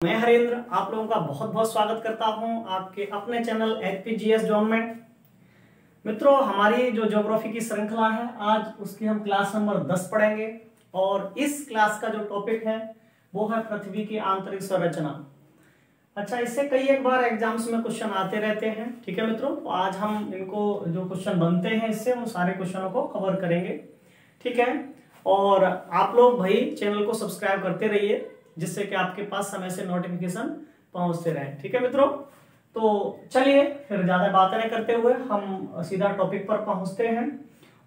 मैं हरेंद्र आप लोगों का बहुत बहुत स्वागत करता हूं आपके अपने चैनल एचपीजीएस जॉन में। मित्रों, हमारी जो ज्योग्राफी की श्रृंखला है आज उसकी हम क्लास नंबर 10 पढ़ेंगे और इस क्लास का जो टॉपिक है वो है पृथ्वी की आंतरिक संरचना। अच्छा, इससे कई एक बार एग्जाम्स में क्वेश्चन आते रहते हैं। ठीक है मित्रों, तो आज हम इनको जो क्वेश्चन बनते हैं इससे वो सारे क्वेश्चनों को कवर करेंगे। ठीक है, और आप लोग भाई चैनल को सब्सक्राइब करते रहिए जिससे कि आपके पास समय से नोटिफिकेशन पहुंचते रहे। ठीक है मित्रों, तो चलिए फिर ज्यादा बातें नहीं करते हुए हम सीधा टॉपिक पर पहुंचते हैं।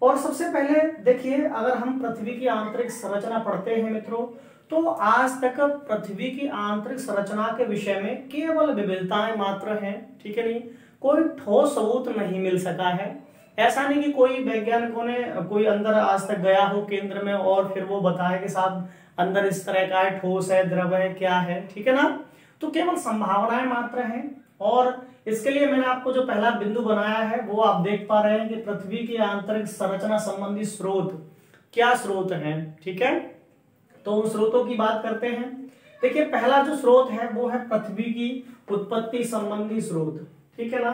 और सबसे पहले देखिए, अगर हम पृथ्वी की आंतरिक संरचना पढ़ते हैं मित्रों, तो आज तक पृथ्वी की आंतरिक संरचना के विषय में केवल विविधताएं मात्र हैं। ठीक है, नहीं कोई ठोस सबूत नहीं मिल सका है। ऐसा नहीं कि कोई वैज्ञानिकों ने कोई अंदर आज तक गया हो केंद्र में और फिर वो बताया कि साहब अंदर इस तरह का है, ठोस है, द्रव है, क्या है। ठीक है ना, तो केवल संभावनाएं मात्र हैं। और इसके लिए मैंने आपको जो पहला बिंदु बनाया है वो आप देख पा रहे हैं कि पृथ्वी की आंतरिक संरचना संबंधी स्रोत क्या स्रोत हैं। ठीक है, तो उन स्रोतों की बात करते हैं। देखिए, पहला जो स्रोत है वो है पृथ्वी की उत्पत्ति संबंधी स्रोत। ठीक है ना,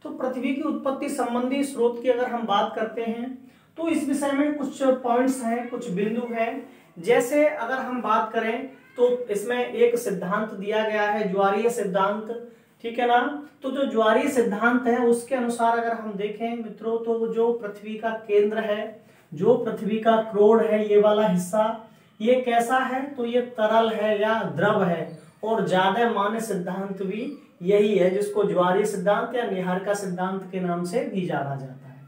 तो पृथ्वी की उत्पत्ति संबंधी स्रोत की अगर हम बात करते हैं तो इस विषय में कुछ पॉइंट्स हैं, कुछ बिंदु हैं। जैसे अगर हम बात करें तो इसमें एक सिद्धांत दिया गया है, ज्वारीय सिद्धांत। ठीक है ना, तो जो ज्वारीय सिद्धांत है उसके अनुसार अगर हम देखें मित्रों, तो जो पृथ्वी का केंद्र है, जो पृथ्वी का क्रोड है, ये वाला हिस्सा, ये कैसा है, तो ये तरल है या द्रव है। और ज्यादा मान्य सिद्धांत भी यही है जिसको ज्वारीय सिद्धांत या निहारिका सिद्धांत के नाम से भी जाना जाता है।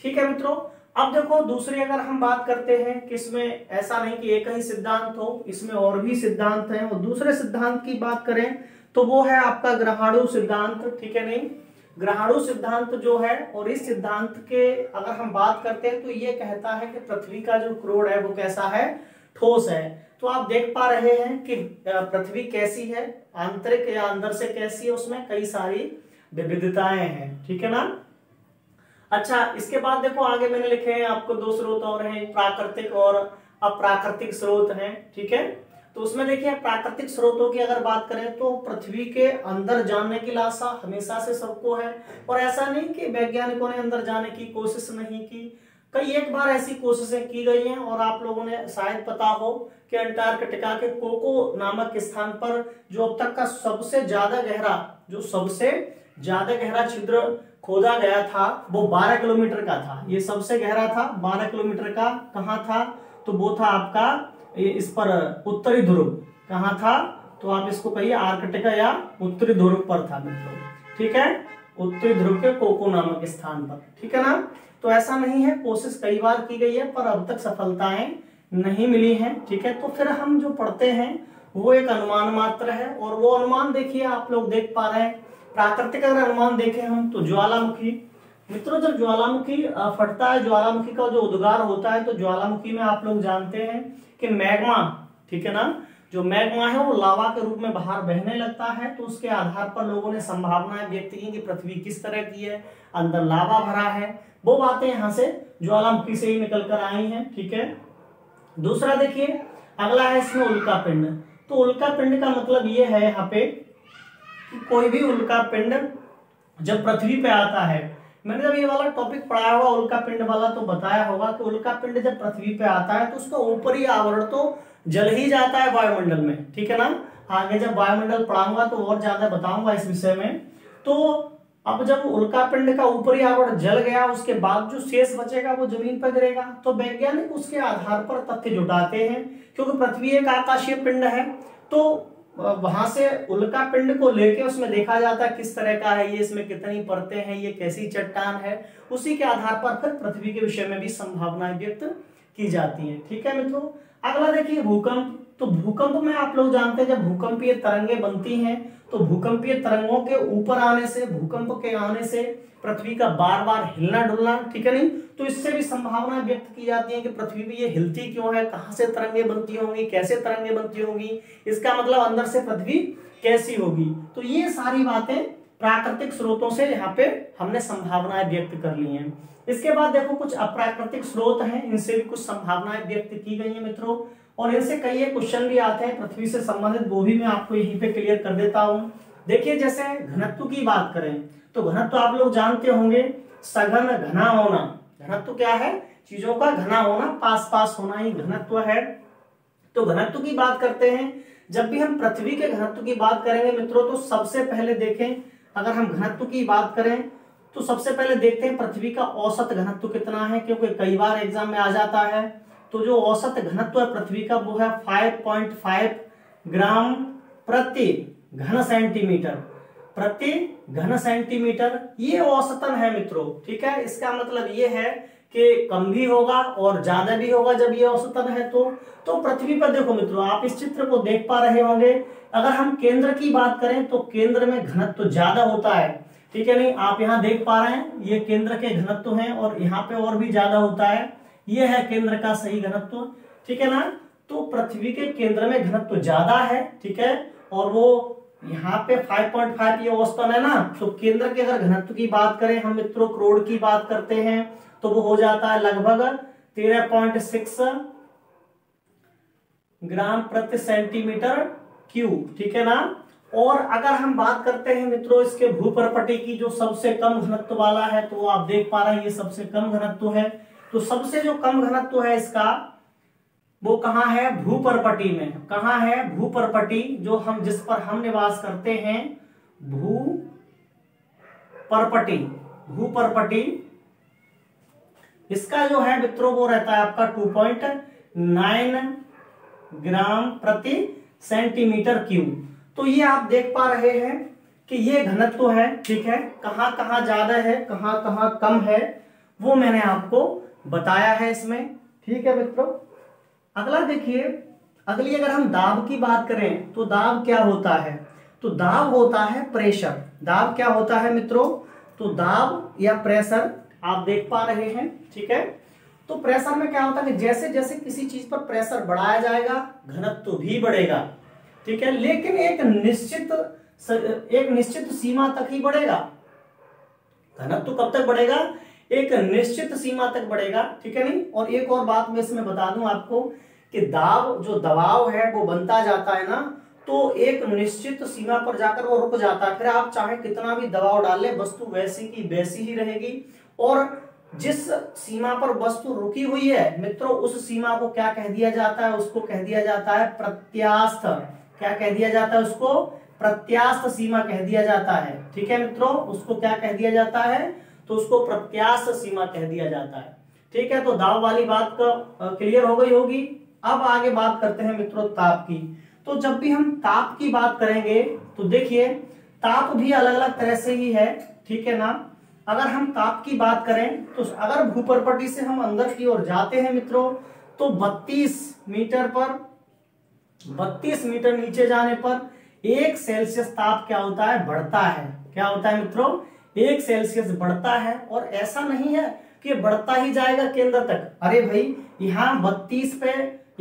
ठीक है मित्रों, अब देखो दूसरी अगर हम बात करते हैं कि इसमें ऐसा नहीं कि एक ही सिद्धांत हो, इसमें और भी सिद्धांत हैं। और दूसरे सिद्धांत की बात करें तो वो है आपका ग्रहाणु सिद्धांत। ठीक है, नहीं ग्रहाणु सिद्धांत जो है, और इस सिद्धांत के अगर हम बात करते हैं तो ये कहता है कि पृथ्वी का जो क्रोड है वो कैसा है, ठोस है। तो आप देख पा रहे हैं कि पृथ्वी कैसी है, आंतरिक या अंदर से कैसी है, उसमें कई सारी विविधताएं हैं। ठीक है ना। अच्छा, इसके बाद देखो आगे मैंने लिखे हैं आपको दो स्रोत और हैं, प्राकृतिक और अप्राकृतिक स्रोत हैं। ठीक है, तो उसमें देखिए प्राकृतिक स्रोतों की अगर बात करें तो पृथ्वी के अंदर जानने की लालसा हमेशा से सबको है। और ऐसा नहीं कि वैज्ञानिकों ने अंदर जाने की कोशिश नहीं की, कई एक बार ऐसी कोशिशें की गई हैं। और आप लोगों ने शायद पता हो कि अंटार्कटिका के कोको नामक स्थान पर जो अब तक का सबसे ज्यादा गहरा छिद्र खोदा गया था वो 12 किलोमीटर का था। ये सबसे गहरा था, 12 किलोमीटर का। कहाँ था, तो वो था आपका इस पर उत्तरी ध्रुव। कहाँ था, तो आप इसको कहिए आर्कटिका या उत्तरी ध्रुव पर था मित्रों। ठीक है, उत्तरी ध्रुव के कोको नामक स्थान पर। ठीक है ना, तो ऐसा नहीं है, कोशिश कई बार की गई है पर अब तक सफलताएं नहीं मिली हैं। ठीक है, तो फिर हम जो पढ़ते हैं वो एक अनुमान मात्र है। और वो अनुमान देखिए आप लोग देख पा रहे हैं, प्राकृतिक अगर अनुमान देखें हम तो ज्वालामुखी। मित्रों, जब ज्वालामुखी फटता है, ज्वालामुखी का जो उद्गार होता है, तो ज्वालामुखी में आप लोग जानते हैं कि मैग्मा, ठीक है ना, जो मैग्मा है वो लावा के रूप में बाहर बहने लगता है। तो उसके आधार पर लोगों ने संभावनाएं व्यक्त की कि पृथ्वी किस तरह की है, अंदर लावा भरा है। वो बातें यहाँ से ज्वालामुखी से ही निकल कर आई हैं। ठीक है, दूसरा देखिए अगला है इसमें उल्का पिंड। तो उल्का पिंड का मतलब ये है यहाँ पे कि कोई भी उल्का पिंड जब पृथ्वी पे आता है, मैंने जब ये वाला टॉपिक पढ़ाया होगा उल्का पिंड वाला तो बताया होगा कि उल्का पिंड जब पृथ्वी पे आता है तो उसका ऊपरी आवरण तो जल ही जाता है वायुमंडल में। ठीक है ना, आगे जब वायुमंडल पढ़ाऊंगा तो और ज्यादा बताऊंगा इस विषय में। तो अब जब उल्का पिंड का ऊपरी आवरण जल गया, उसके बाद जो शेष बचेगा वो जमीन पर गिरेगा। तो वैज्ञानिक उसके आधार पर तथ्य जुटाते हैं, क्योंकि पृथ्वी एक आकाशीय पिंड है। तो वहां से उल्का पिंड को लेके उसमें देखा जाता है किस तरह का है ये, इसमें कितनी परतें हैं, ये कैसी चट्टान है। उसी के आधार पर फिर पृथ्वी के विषय में भी संभावनाएं व्यक्त की जाती हैं। ठीक है मित्रों, अगला देखिए भूकंप। तो भूकंप में आप लोग जानते हैं जब भूकंपीय तरंगें बनती हैं तो भूकंपीय तरंगों के ऊपर आने से, भूकंप के आने से पृथ्वी का बार बार हिलना डुलना, ठीक है नहीं, तो इससे भी संभावना व्यक्त की जाती है कि पृथ्वी भी ये हिलती क्यों है, कहां से तरंगें बनती होंगी, कैसे तरंगें बनती होंगी, इसका मतलब अंदर से पृथ्वी कैसी होगी। तो ये सारी बातें प्राकृतिक स्रोतों से यहाँ पे हमने संभावनाएं व्यक्त कर ली हैं। इसके बाद देखो कुछ अप्राकृतिक स्रोत हैं, इनसे भी कुछ संभावनाएं व्यक्त की गई हैं मित्रों। और इनसे कई एक क्वेश्चन भी आते हैं पृथ्वी से संबंधित, वो भी मैं आपको यहीं पे क्लियर कर देता हूं। देखिए जैसे घनत्व की बात करें तो घनत्व आप लोग जानते होंगे, सघन घना होना। घनत्व क्या है? चीजों का घना होना, पास पास होना ही घनत्व है। तो घनत्व की बात करते हैं, जब भी हम पृथ्वी के घनत्व की बात करेंगे मित्रों, तो सबसे पहले देखें, अगर हम घनत्व की बात करें तो सबसे पहले देखते हैं पृथ्वी का औसत घनत्व कितना है, क्योंकि कई बार एग्जाम में आ जाता है। तो जो औसत घनत्व है पृथ्वी का वो है 5.5 ग्राम प्रति घन सेंटीमीटर, प्रति घन सेंटीमीटर। ये औसतन है मित्रों, ठीक है। इसका मतलब ये है कि कम भी होगा और ज्यादा भी होगा जब ये औसतन है तो पृथ्वी पर देखो मित्रों, आप इस चित्र को देख पा रहे होंगे, अगर हम केंद्र की बात करें तो केंद्र में घनत्व ज्यादा होता है, ठीक है नहीं। आप यहाँ देख पा रहे हैं ये केंद्र के घनत्व हैं और यहाँ पे और भी ज्यादा होता है, ये है केंद्र का सही घनत्व, ठीक है ना। तो पृथ्वी के केंद्र में घनत्व ज्यादा है, ठीक है, और वो यहाँ पे 5.5 ये औसतन है ना। तो केंद्र के अगर घनत्व की बात करें हम मित्रों, करोड़ की बात करते हैं तो वो हो जाता है लगभग 13.6 ग्राम प्रति सेंटीमीटर क्यूब, ठीक है ना। और अगर हम बात करते हैं मित्रों इसके भूपर्पटी की, जो सबसे कम घनत्व वाला है, तो आप देख पा रहे हैं ये सबसे कम घनत्व है। तो सबसे जो कम घनत्व है इसका वो कहाँ है? भूपर्पटी में। कहाँ है? भूपर्पटी, जो हम जिस पर हम निवास करते हैं, भूपर्पटी। भूपर्पटी इसका जो है मित्रों वो रहता है आपका 2.9 ग्राम प्रति सेंटीमीटर क्यूब। तो ये आप देख पा रहे हैं कि ये घनत्व है, ठीक है। कहाँ कहाँ ज्यादा है, कहाँ कहाँ कम है, वो मैंने आपको बताया है इसमें, ठीक है मित्रों। अगला देखिए, अगली अगर हम दाब की बात करें तो दाब क्या होता है? तो दाब होता है प्रेशर। दाब क्या होता है मित्रों? तो दाब या प्रेशर आप देख पा रहे हैं, ठीक है। तो प्रेशर में क्या होता है कि जैसे जैसे किसी चीज पर प्रेशर बढ़ाया जाएगा घनत्व भी बढ़ेगा, ठीक है, लेकिन एक निश्चित सीमा तक ही बढ़ेगा। घनत्व कब तक बढ़ेगा? एक निश्चित सीमा तक बढ़ेगा, ठीक है नहीं। और एक और बात मैं इसमें बता दूं आपको कि दाब जो दबाव है वो बनता जाता है ना, तो एक निश्चित सीमा पर जाकर वो रुक जाता है। फिर आप चाहे कितना भी दबाव डालें, वस्तु वैसी की वैसी ही रहेगी। और जिस सीमा पर वस्तु रुकी हुई है मित्रों, उस सीमा को क्या कह दिया जाता है? उसको कह दिया जाता है प्रत्यास्थ। क्या कह दिया जाता है? उसको प्रत्यास्थ सीमा कह दिया जाता है, ठीक है मित्रों। उसको क्या कह दिया जाता है? तो उसको प्रत्यास्थ सीमा कह दिया जाता है, ठीक है। तो दाब वाली बात का क्लियर हो गई होगी। अब आगे बात करते हैं मित्रों ताप की। तो जब भी हम ताप की बात करेंगे तो देखिए ताप भी अलग अलग तरह से ही है, ठीक है ना। अगर हम ताप की बात करें तो अगर भूपर्पटी से हम अंदर की ओर जाते हैं मित्रों, तो 32 मीटर नीचे जाने पर 1 सेल्सियस ताप क्या होता है? बढ़ता है। क्या होता है मित्रों? 1 सेल्सियस बढ़ता है। और ऐसा नहीं है कि बढ़ता ही जाएगा केंद्र तक। अरे भाई, यहाँ 32 पे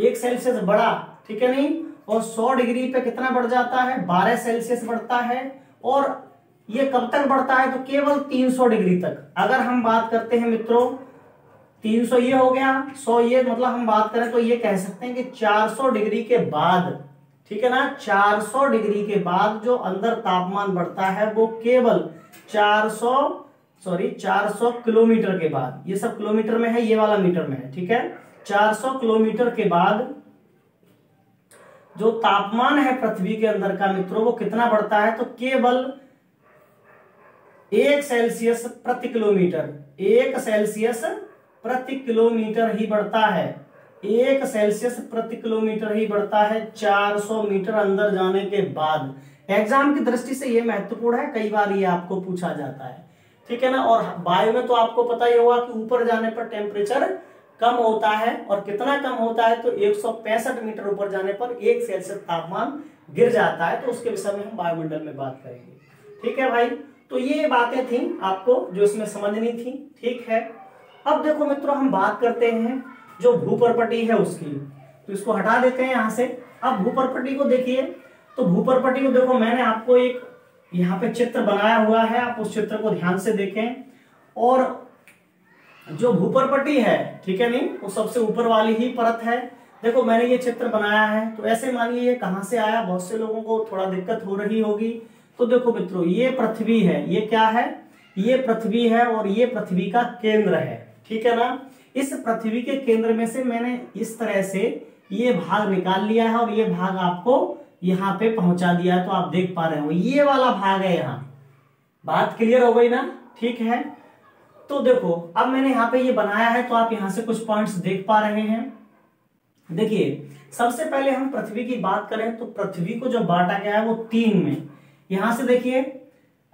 1 सेल्सियस बढ़ा, ठीक है नहीं, और 100 डिग्री पे कितना बढ़ जाता है? 12 सेल्सियस बढ़ता है। और ये कब तक बढ़ता है? तो केवल 300 डिग्री तक। अगर हम बात करते हैं मित्रों, 300 ये हो गया, 100 ये, मतलब हम बात करें तो ये कह सकते हैं कि 400 डिग्री के बाद, ठीक है ना, 400 डिग्री के बाद जो अंदर तापमान बढ़ता है वो केवल 400 किलोमीटर के बाद। ये सब किलोमीटर में है, ये वाला मीटर में है, ठीक है। 400 किलोमीटर के बाद जो तापमान है पृथ्वी के अंदर का मित्रों, वो कितना बढ़ता है? तो केवल 1 सेल्सियस प्रति किलोमीटर। 1 सेल्सियस प्रति किलोमीटर ही बढ़ता है। 1 सेल्सियस प्रति किलोमीटर ही बढ़ता है 400 मीटर अंदर जाने के बाद। एग्जाम की दृष्टि से यह महत्वपूर्ण है, कई बार ये आपको पूछा जाता है, ठीक है ना। और वायु में तो आपको पता ही होगा कि ऊपर जाने पर टेम्परेचर कम होता है, और कितना कम होता है? तो 165 मीटर ऊपर जाने पर 1 सेल्सियस तापमान गिर जाता है। तो उसके विषय में हम वायुमंडल में बात करेंगे, ठीक है भाई। तो ये बातें थी आपको जो इसमें समझनी थी, ठीक है। अब देखो मित्रों, हम बात करते हैं जो भूपर्पटी है उसकी। तो इसको हटा देते हैं यहां से। अब भूपर्पटी को देखिए, तो भूपर्पटी को देखो, मैंने आपको एक यहाँ पे चित्र बनाया हुआ है, आप उस चित्र को ध्यान से देखें। और जो भूपर्पटी है, ठीक है नहीं, वो सबसे ऊपर वाली ही परत है। देखो मैंने ये चित्र बनाया है, तो ऐसे मानिए ये कहां से आया, बहुत से लोगों को थोड़ा दिक्कत हो रही होगी। तो देखो मित्रों, ये पृथ्वी है, ये क्या है, ये पृथ्वी है और ये पृथ्वी का केंद्र है, ठीक है ना। इस पृथ्वी के केंद्र में से मैंने इस तरह से ये भाग निकाल लिया है और ये भाग आपको यहाँ पे पहुंचा दिया है, तो आप देख पा रहे हो ये वाला भाग है यहाँ। बात क्लियर हो गई ना, ठीक है। तो देखो अब मैंने यहाँ पे ये बनाया है, तो आप यहाँ से कुछ पॉइंट्स देख पा रहे हैं। देखिए सबसे पहले हम पृथ्वी की बात करें तो पृथ्वी को जो बांटा गया है वो 3 में। यहां से देखिए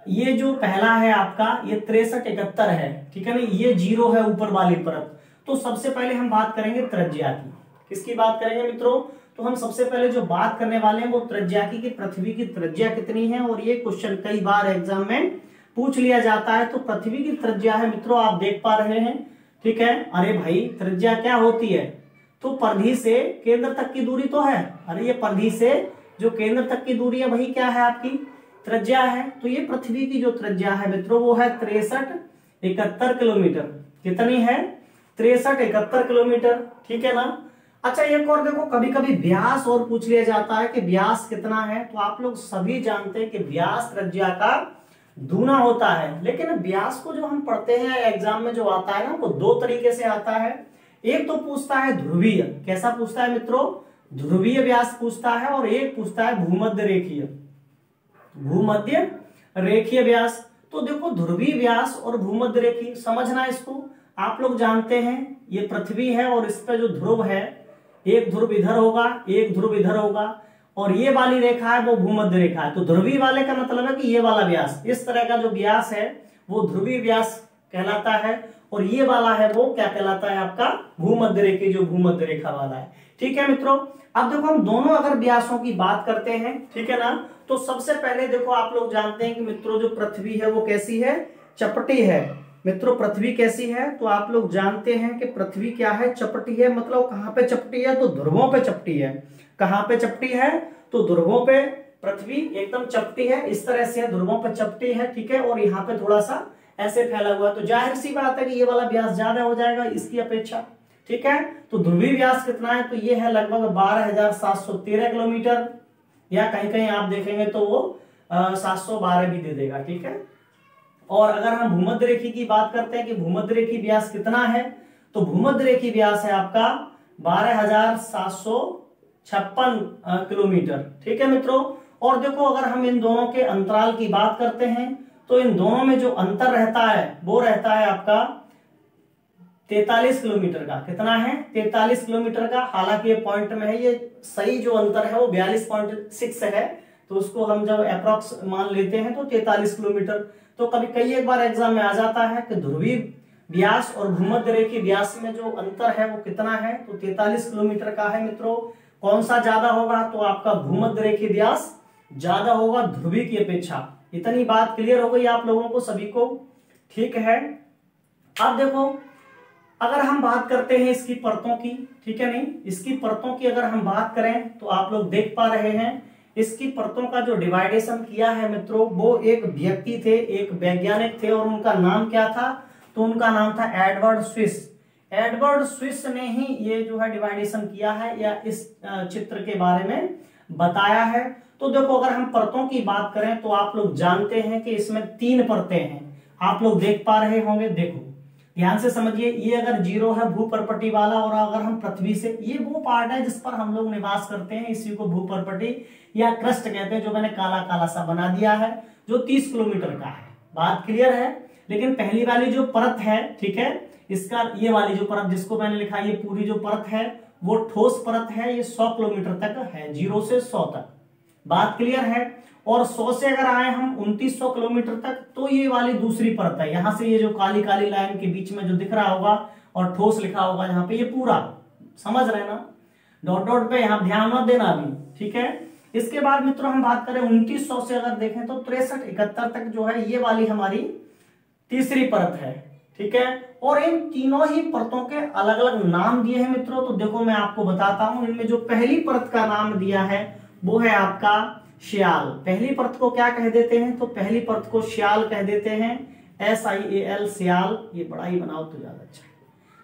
ये जो पहला है आपका ये 63-71 है, ठीक है ना, ये 0 है ऊपर वाली परत। तो सबसे पहले हम बात करेंगे त्रिज्या की। किसकी बात करेंगे मित्रों, तो हम सबसे पहले जो बात करने वाले हैं वो त्रिज्या की, कि पृथ्वी की त्रिज्या कितनी है। और ये क्वेश्चन कई बार एग्जाम में पूछ लिया जाता है। तो पृथ्वी की त्रिज्या है मित्रों, आप देख पा रहे हैं, ठीक है। अरे भाई त्रिज्या क्या होती है, तो परिधि से केंद्र तक की दूरी तो है। अरे ये परिधि से जो केंद्र तक की दूरी है वही क्या है, आपकी त्रिज्या है। तो ये पृथ्वी की जो त्रिज्या है मित्रों वो है 63-71 किलोमीटर। कितनी है, 63-71 किलोमीटर, ठीक है ना। अच्छा एक और देखो, कभी कभी व्यास और पूछ लिया जाता है कि व्यास कितना है। तो आप लोग सभी जानते हैं कि व्यास त्रिज्या का दूना होता है। लेकिन व्यास को जो हम पढ़ते हैं एग्जाम में जो आता है ना, वो 2 तरीके से आता है। एक तो पूछता है ध्रुवीय, कैसा पूछता है मित्रों, ध्रुवीय व्यास पूछता है, और एक पूछता है भूमध्य रेखीय, भूमध्य रेखीय व्यास। तो देखो ध्रुवीय व्यास और भूमध्य रेखीय समझना इसको। आप लोग जानते हैं ये पृथ्वी है और इस पे जो ध्रुव है, एक ध्रुव इधर होगा, एक ध्रुव इधर होगा, और ये वाली रेखा है वो भूमध्य रेखा है। तो ध्रुवीय वाले का मतलब है कि ये वाला व्यास, इस तरह का जो व्यास है वो ध्रुवीय व्यास कहलाता है, और ये वाला है वो क्या कहलाता है, आपका भूमध्य रेखीय, जो भूमध्य रेखा वाला है, ठीक है मित्रों। अब देखो हम दोनों अगर व्यासों की बात करते हैं, ठीक है ना, तो सबसे पहले देखो आप लोग जानते हैं कि मित्रों जो पृथ्वी है वो कैसी है, चपटी है। मित्रों पृथ्वी कैसी है, तो आप लोग जानते हैं कि पृथ्वी क्या है, चपटी है। मतलब कहां पे चपटी है, तो ध्रुवों पे चपटी है। कहां पे चपटी है, तो ध्रुवों पे पृथ्वी एकदम चपटी है, इस तरह से ध्रुवों पे चपटी है, ठीक है। और यहाँ पे थोड़ा सा ऐसे फैला हुआ है, तो जाहिर सी बात है कि ये वाला व्यास ज्यादा हो जाएगा इसकी अपेक्षा, ठीक है। तो ध्रुवीय व्यास कितना है, तो ये है लगभग 12,713 किलोमीटर, या कहीं कहीं आप देखेंगे तो वो 712 भी दे देगा, ठीक है। और अगर हम भूमध्य रेखी की बात करते हैं कि भूमध्य रेखी व्यास कितना है, तो भूमध्य रेखी व्यास है आपका 12,756 किलोमीटर, ठीक है मित्रों। और देखो अगर हम इन दोनों के अंतराल की बात करते हैं तो इन दोनों में जो अंतर रहता है वो रहता है आपका 43 किलोमीटर का। कितना है, 43 किलोमीटर का। हालांकि ये पॉइंट में है, ये सही जो अंतर है वो 42.6 है, तो उसको हम जब अप्रॉक्स मान लेते हैं तो 43 किलोमीटर। तो कभी कई एक बार एग्जाम में आ जाता है कि ध्रुवीय व्यास और भूमध्य रेखीय व्यास में जो अंतर है वो कितना है, तो 43 किलोमीटर का है मित्रों। कौन सा ज्यादा होगा, तो आपका भूमध्य रेखीय व्यास ज्यादा होगा ध्रुवीय की अपेक्षा। इतनी बात क्लियर हो गई आप लोगों को सभी को, ठीक है। अब देखो अगर हम बात करते हैं इसकी परतों की, ठीक है, नहीं इसकी परतों की अगर हम बात करें तो आप लोग देख पा रहे हैं इसकी परतों का जो डिवाइडेशन किया है मित्रों, वो एक व्यक्ति थे, एक वैज्ञानिक थे, और उनका नाम क्या था, तो उनका नाम था एडवर्ड स्विस। एडवर्ड स्विस ने ही ये जो है डिवाइडेशन किया है या इस चित्र के बारे में बताया है। तो देखो अगर हम परतों की बात करें तो आप लोग जानते हैं कि इसमें 3 परतें हैं, आप लोग देख पा रहे होंगे। देखो ध्यान से समझिए, ये अगर 0 है भूपर्पटी वाला, और अगर हम पृथ्वी से, ये वो पार्ट है जिस पर हम लोग निवास करते हैं, इसी को भूपर्पटी या क्रस्ट कहते हैं, जो मैंने काला काला सा बना दिया है, जो 30 किलोमीटर का है। बात क्लियर है। लेकिन पहली वाली जो परत है, ठीक है, इसका ये वाली जो परत जिसको मैंने लिखा, ये पूरी जो परत है वो ठोस परत है, ये 100 किलोमीटर तक है, 0 से 100 तक। बात क्लियर है। और 100 से अगर आए हम 2900 किलोमीटर तक, तो ये वाली दूसरी परत है। यहां से ये जो काली काली लाइन के बीच में जो दिख रहा होगा और ठोस लिखा होगा यहाँ पे, ये पूरा समझ रहे ना, डॉट डॉट पे यहाँ ध्यान मत देना अभी, ठीक है। इसके बाद मित्रों हम बात करें 2900 से अगर देखें तो 63-71 तक जो है ये वाली हमारी तीसरी परत है, ठीक है। और इन तीनों ही परतों के अलग अलग नाम दिए हैं मित्रों। तो देखो मैं आपको बताता हूं, इनमें जो पहली परत का नाम दिया है वो है आपका श्याल। पहली परत को क्या कह देते हैं, तो पहली परत को श्याल कह देते हैं, SIAL श्याल। ये बड़ा ही बनाओ तो ज्यादा अच्छा है।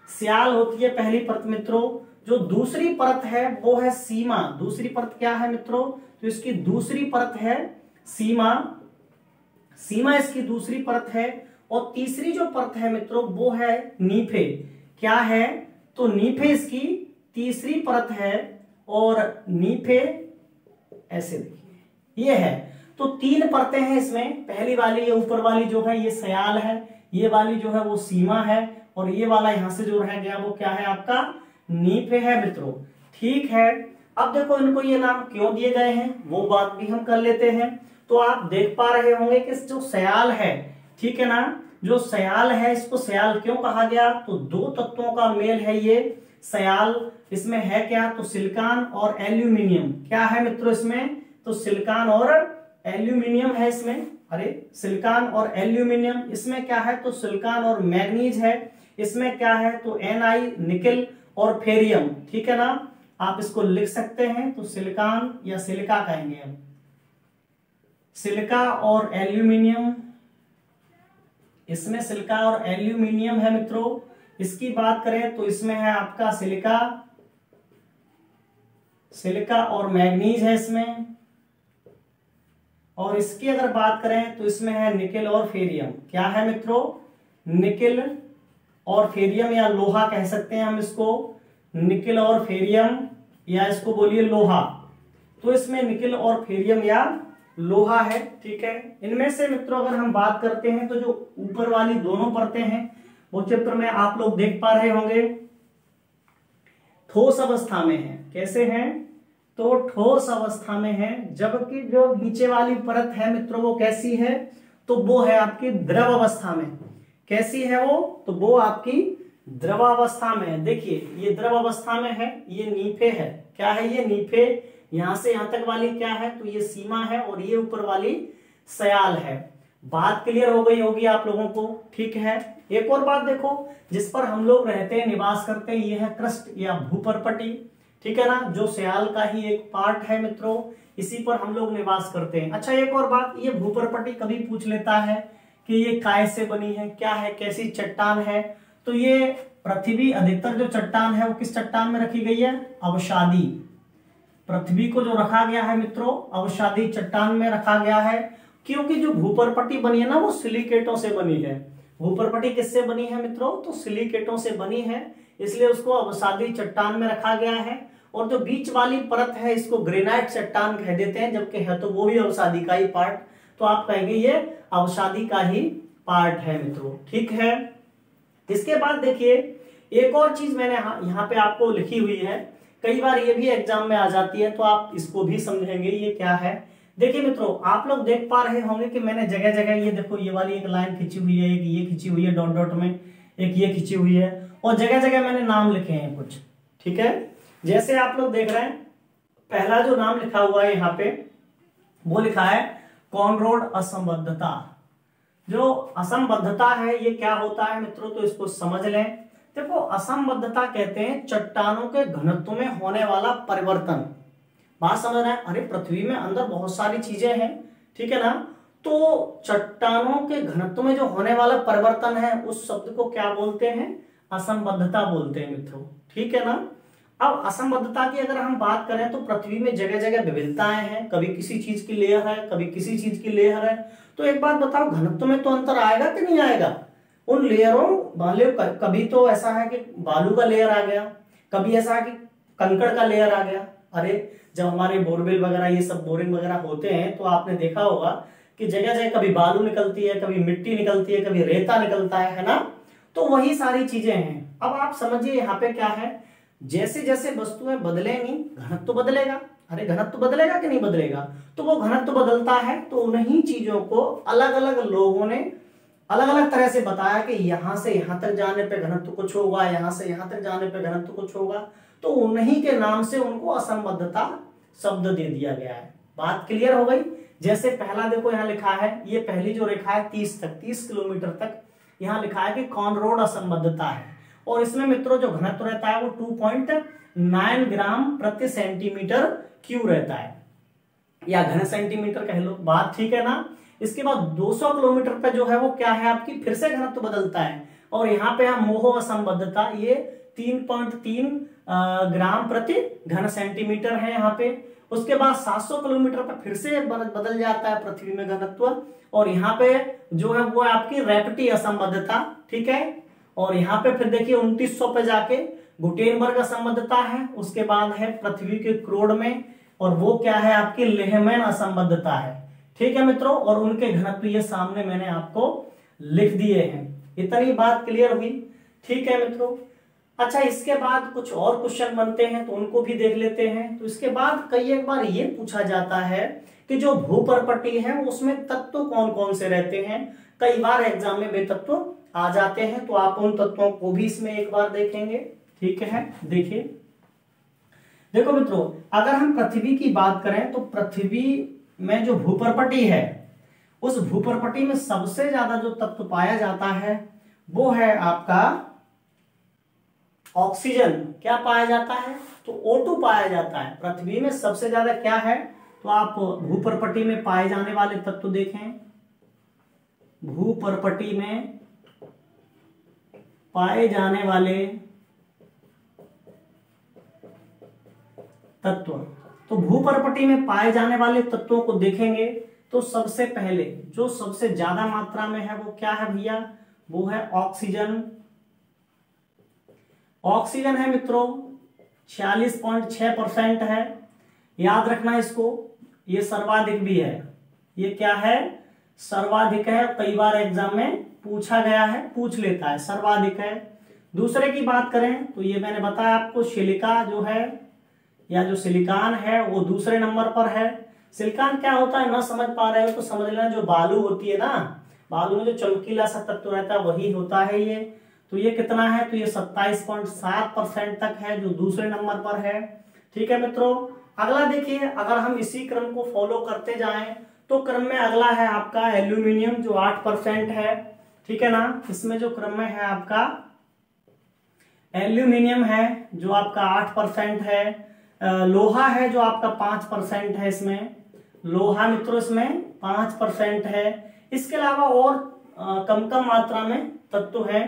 श्याल होती है पहली परत मित्रों। जो दूसरी परत है वो है सीमा। दूसरी परत क्या है मित्रों? तो इसकी दूसरी परत है सीमा। सीमा इसकी दूसरी परत है। और तीसरी जो परत है मित्रों वो है नीफे। क्या है? तो नीफे इसकी तीसरी परत है। और नीफे ऐसे देखिए ये है। तो 3 परतें हैं इसमें। पहली वाली ये ऊपर वाली जो है ये सयाल है, ये वाली जो है वो सीमा है, और ये वाला यहां से जो रह गया वो क्या है? आपका नीफे है मित्रों। ठीक है, अब देखो इनको ये नाम क्यों दिए गए हैं वो बात भी हम कर लेते हैं। तो आप देख पा रहे होंगे कि जो सयाल है, ठीक है ना, जो सयाल है इसको सयाल क्यों कहा गया? तो 2 तत्वों का मेल है ये सयाल। इसमें है क्या? तो सिलिकॉन और एल्यूमिनियम। क्या है मित्रों इसमें? तो सिलिकॉन और एल्यूमिनियम है इसमें। अरे सिलिकॉन और एल्यूमिनियम। इसमें क्या है? तो सिलिकॉन और मैग्नीज है। इसमें क्या है? तो Ni निकेल और फेरियम। ठीक है ना, आप इसको लिख सकते हैं। तो सिलिकॉन या सिलिका कहेंगे हम, सिलिका और एल्यूमिनियम। इसमें सिलिका और एल्यूमिनियम है मित्रों। इसकी बात करें तो इसमें है आपका सिलिका, सिलिका और मैग्नीज है इसमें। और इसकी अगर बात करें तो इसमें है निकेल और फेरियम। क्या है मित्रों? निकेल और फेरियम, या लोहा कह सकते हैं हम इसको, निकेल और फेरियम, या इसको बोलिए लोहा। तो इसमें निकेल और फेरियम या लोहा है। ठीक है, इनमें से मित्रों अगर हम बात करते हैं तो जो ऊपर वाली दोनों परतें हैं वो चित्र में आप लोग देख पा रहे होंगे ठोस अवस्था में है। कैसे हैं? तो ठोस अवस्था में है। जबकि जो नीचे वाली परत है मित्रों वो कैसी है? तो वो है आपकी द्रव अवस्था में। कैसी है वो? तो वो आपकी द्रव अवस्था में है। देखिए ये द्रव अवस्था में है, ये नीफे है। क्या है? ये नीफे। यहां से यहां तक वाली क्या है? तो ये सीमा है, और ये ऊपर वाली सयाल है। बात क्लियर हो गई होगी आप लोगों को। ठीक है, एक और बात देखो, जिस पर हम लोग रहते हैं, निवास करते हैं, ये है क्रस्ट या भूपरपटी। ठीक है ना, जो सयाल का ही एक पार्ट है मित्रों, इसी पर हम लोग निवास करते हैं। अच्छा एक और बात, ये भूपरपटी कभी पूछ लेता है कि ये काय से बनी है, क्या है, कैसी चट्टान है? तो ये पृथ्वी, अधिकतर जो चट्टान है वो किस चट्टान में रखी गई है? अवसादी। पृथ्वी को जो रखा गया है मित्रों अवसादी चट्टान में रखा गया है। क्योंकि जो भूपरपटी बनी है ना वो सिलिकेटों से बनी है। भूपरपटी किससे बनी है मित्रों? तो सिलिकेटों से बनी है, इसलिए उसको अवसादी चट्टान में रखा गया है। और जो बीच वाली परत है इसको ग्रेनाइट चट्टान कह देते हैं, जबकि है तो वो भी अवसादी का ही पार्ट। तो आप कहेंगे ये अवसादी का ही पार्ट है मित्रों। ठीक है, इसके बाद देखिए एक और चीज मैंने यहाँ पे आपको लिखी हुई है, कई बार ये भी एग्जाम में आ जाती है, तो आप इसको भी समझेंगे ये क्या है। देखिए मित्रों आप लोग देख पा रहे होंगे कि मैंने जगह जगह ये देखो, ये वाली एक लाइन खींची हुई है, एक ये खींची हुई है डॉट डॉट में, एक ये खींची हुई है, और जगह जगह मैंने नाम लिखे हैं कुछ। ठीक है, जैसे आप लोग देख रहे हैं पहला जो नाम लिखा हुआ है यहाँ पे वो लिखा है कॉनरोड असंबद्धता। जो असंबद्धता है ये क्या होता है मित्रों? तो इसको समझ लें। देखो असंबद्धता कहते हैं चट्टानों के घनत्व में होने वाला परिवर्तन। बात समझ रहे हैं? अरे पृथ्वी में अंदर बहुत सारी चीजें हैं, ठीक है ना, तो चट्टानों के घनत्व में जो होने वाला परिवर्तन है उस शब्द को क्या बोलते हैं? असंबद्धता बोलते हैं मित्रों। ठीक है ना। अब असंबद्धता की अगर हम बात करें तो पृथ्वी में जगह जगह विविधताएं हैं, कभी किसी चीज की लेयर है, कभी किसी चीज की लेयर है। तो एक बात बताओ, घनत्व में तो अंतर आएगा कि नहीं आएगा? उन लेयरों वाले कभी तो ऐसा है कि बालू का लेयर आ गया, कभी ऐसा है कि कंकड़ का लेयर आ गया। अरे जब हमारे बोरवेल वगैरह ये सब बोरिंग वगैरह होते हैं तो आपने देखा होगा कि जगह जगह कभी बालू निकलती है, कभी मिट्टी निकलती है, कभी रेता निकलता है ना। तो वही सारी चीजें हैं। अब आप समझिए यहाँ पे क्या है, जैसे जैसे वस्तुएं बदलेंगी घनत्व बदलेगा। अरे घनत्व बदलेगा कि नहीं बदलेगा? तो वो घनत्व बदलता है, तो उन्हीं चीजों को अलग अलग लोगों ने अलग अलग तरह से बताया कि यहां से यहां तक जाने पे घनत्व कुछ होगा, यहां से यहां तक जाने पे घनत्व कुछ होगा। तो उन्हीं के नाम से उनको असंबद्धता शब्द दे दिया गया है। बात क्लियर हो गई? जैसे पहला देखो यहाँ लिखा है, ये पहली जो रेखा है 30 किलोमीटर तक यहाँ लिखा है कि कॉनरोड असंबद्धता है, और इसमें मित्रों जो घनत्व रहता है वो 2.9 ग्राम प्रति सेंटीमीटर क्यूब रहता है, या घन सेंटीमीटर कह लो। बात ठीक है ना। इसके बाद 200 किलोमीटर पे जो है वो क्या है आपकी, फिर से घनत्व बदलता है, और यहाँ पे हम मोह असंबद्धता, ये 3.3 ग्राम प्रति घन सेंटीमीटर है यहाँ पे। उसके बाद 700 किलोमीटर पर फिर से बदल जाता है पृथ्वी में घनत्व, और यहाँ पे जो है वो आपकी रैप्टी असंबद्धता, ठीक है। और यहाँ पे फिर देखिए 2900 पे जाके गुटेनबर्ग असंबद्धता है। उसके बाद है पृथ्वी के क्रोड में, और वो क्या है आपकी लेहमैन असंबद्धता है, ठीक है मित्रों। और उनके घनत्व ये सामने मैंने आपको लिख दिए हैं। इतनी बात क्लियर हुई, ठीक है मित्रों। अच्छा, इसके बाद कुछ और क्वेश्चन बनते हैं तो उनको भी देख लेते हैं। तो इसके बाद कई एक बार ये पूछा जाता है कि जो भूपर्पटी है उसमें तत्व कौन कौन से रहते हैं। कई बार एग्जाम में वे तत्व आ जाते हैं, तो आप उन तत्वों को भी इसमें एक बार देखेंगे, ठीक है। देखिए, देखो मित्रों, अगर हम पृथ्वी की बात करें तो पृथ्वी में जो भूपर्पटी है उस भूपर्पटी में सबसे ज्यादा जो तत्व पाया जाता है वो है आपका ऑक्सीजन। क्या पाया जाता है? तो O2 पाया जाता है। पृथ्वी में सबसे ज्यादा क्या है, तो आप भूपर्पटी में पाए जाने वाले तत्व देखें। भूपर्पटी में पाए जाने वाले तत्व, तो भूपर्पटी में पाए जाने वाले तत्वों को देखेंगे तो सबसे पहले जो सबसे ज्यादा मात्रा में है वो क्या है भैया, वो है ऑक्सीजन। ऑक्सीजन है मित्रों 46.6% है। याद रखना इसको, ये सर्वाधिक भी है। ये क्या है? सर्वाधिक है। कई बार एग्जाम में पूछा गया है, पूछ लेता है, सर्वाधिक है। दूसरे की बात करें तो ये मैंने बताया आपको, सिलिका जो है या जो सिलिकॉन है वो दूसरे नंबर पर है। सिलिकॉन क्या होता है, ना समझ पा रहे हो तो समझ लेना, जो बालू होती है ना, बालू में जो चमकीला सा तत्व रहता है वही होता है ये। तो ये कितना है, तो ये 27.7% तक है, जो दूसरे नंबर पर है, ठीक है मित्रों। अगला देखिए, अगर हम इसी क्रम को फॉलो करते जाएं तो क्रम में अगला है आपका एल्यूमिनियम जो 8% है, ठीक है ना। इसमें जो क्रम में है आपका एल्यूमिनियम है जो आपका 8% है। लोहा है जो आपका 5% है। इसमें लोहा मित्रों इसमें 5% है। इसके अलावा और कम कम मात्रा में तत्व है,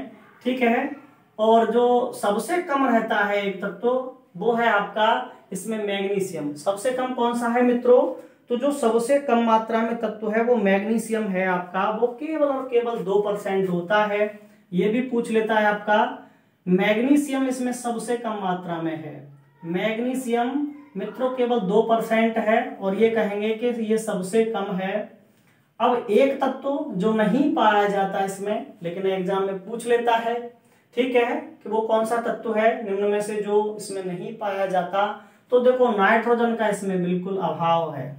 ठीक है। और जो सबसे कम रहता है एक तत्व वो है आपका इसमें मैग्नीशियम। सबसे कम कौन सा है मित्रों, तो जो सबसे कम मात्रा में तत्व है वो मैग्नीशियम है आपका, वो केवल और केवल 2% होता है। ये भी पूछ लेता है आपका, मैग्नीशियम इसमें सबसे कम मात्रा में है। मैग्नीशियम मित्रों केवल 2% है, और ये कहेंगे कि ये सबसे कम है। अब एक तत्व जो नहीं पाया जाता इसमें, लेकिन एग्जाम में पूछ लेता है, ठीक है, कि वो कौन सा तत्व है निम्न में से जो इसमें नहीं पाया जाता। तो देखो नाइट्रोजन का इसमें बिल्कुल अभाव है।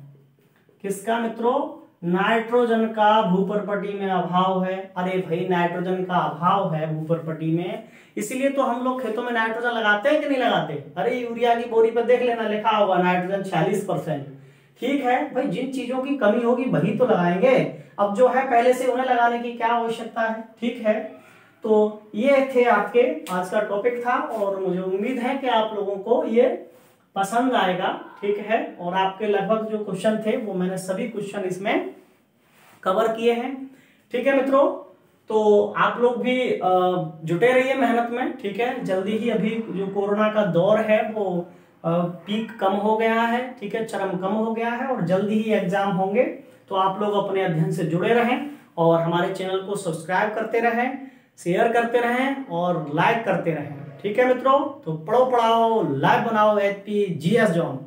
किसका मित्रों? नाइट्रोजन का भूपर्पटी में अभाव है। अरे भाई, नाइट्रोजन का अभाव है भूपर्पटी में, इसीलिए तो हम लोग खेतों में नाइट्रोजन लगाते हैं कि नहीं लगाते। अरे यूरिया की बोरी पर देख लेना, लिखा होगा नाइट्रोजन 46%, ठीक है भाई। जिन चीजों की कमी होगी वही तो लगाएंगे, अब जो है पहले से उन्हें लगाने की क्या आवश्यकता है, ठीक है। तो ये थे आपके आज का टॉपिक था, और मुझे उम्मीद है कि आप लोगों को ये पसंद आएगा, ठीक है। और आपके लगभग जो क्वेश्चन थे वो मैंने सभी क्वेश्चन इसमें कवर किए हैं, ठीक है मित्रों। तो आप लोग भी जुटे रहिए मेहनत में, ठीक है। जल्दी ही अभी जो कोरोना का दौर है वो पीक कम हो गया है, ठीक है, चरम कम हो गया है, और जल्दी ही एग्जाम होंगे। तो आप लोग अपने अध्ययन से जुड़े रहें और हमारे चैनल को सब्सक्राइब करते रहें, शेयर करते रहें और लाइक करते रहें, ठीक है मित्रों। तो पढ़ो पढ़ाओ लाइव बनाओ HPGS जॉन।